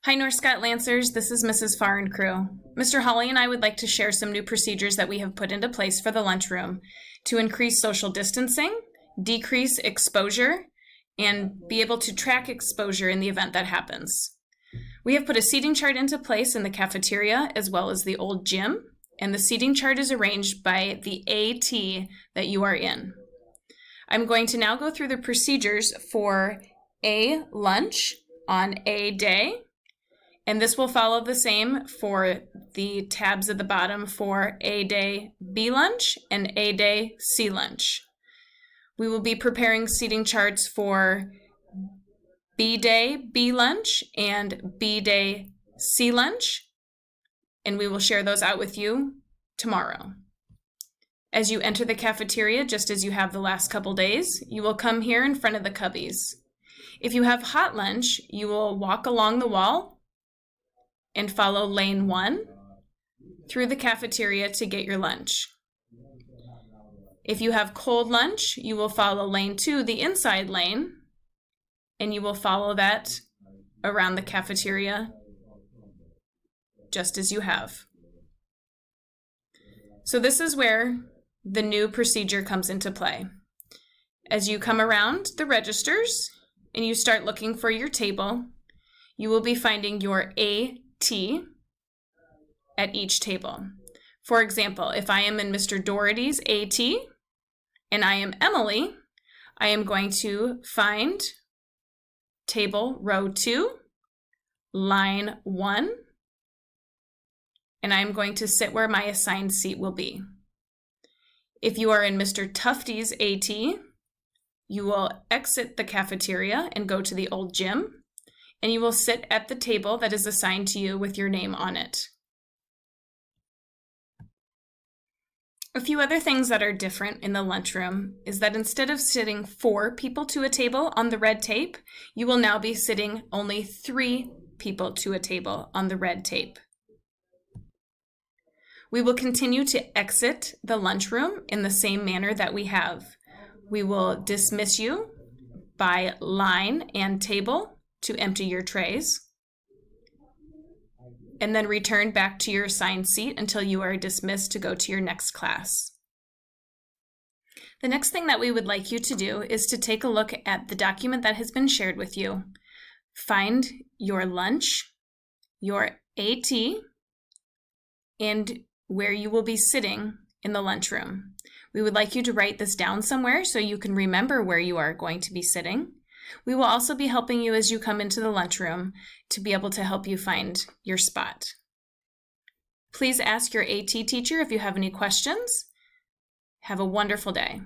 Hi North Scott Lancers, this is Mrs. Farr and crew. Mr. Hawley and I would like to share some new procedures that we have put into place for the lunchroom to increase social distancing, decrease exposure, and be able to track exposure in the event that happens. We have put a seating chart into place in the cafeteria as well as the old gym, and the seating chart is arranged by the AT that you are in. I'm going to now go through the procedures for A lunch on A day, and this will follow the same for the tabs at the bottom for A day B lunch and A day C lunch. We will be preparing seating charts for B day B lunch and B day C lunch, and we will share those out with you tomorrow. As you enter the cafeteria, just as you have the last couple days, you will come here in front of the cubbies. If you have hot lunch, you will walk along the wall and follow lane 1 through the cafeteria to get your lunch. If you have cold lunch, you will follow lane 2, the inside lane, and you will follow that around the cafeteria just as you have. So this is where the new procedure comes into play. As you come around the registers and you start looking for your table, you will be finding your AT at each table. For example, if I am in Mr. Doherty's AT and I am Emily, I am going to find table row 2, line 1, and I'm going to sit where my assigned seat will be. If you are in Mr. Tufty's AT, you will exit the cafeteria and go to the old gym, and you will sit at the table that is assigned to you with your name on it. A few other things that are different in the lunchroom is that instead of sitting 4 people to a table on the red tape, you will now be sitting only 3 people to a table on the red tape. We will continue to exit the lunchroom in the same manner that we have. We will dismiss you by line and table to empty your trays, and then return back to your assigned seat until you are dismissed to go to your next class. The next thing that we would like you to do is to take a look at the document that has been shared with you. Find your lunch, your AT, and where you will be sitting in the lunchroom. We would like you to write this down somewhere so you can remember where you are going to be sitting. We will also be helping you as you come into the lunchroom to be able to help you find your spot. Please ask your AT teacher if you have any questions. Have a wonderful day.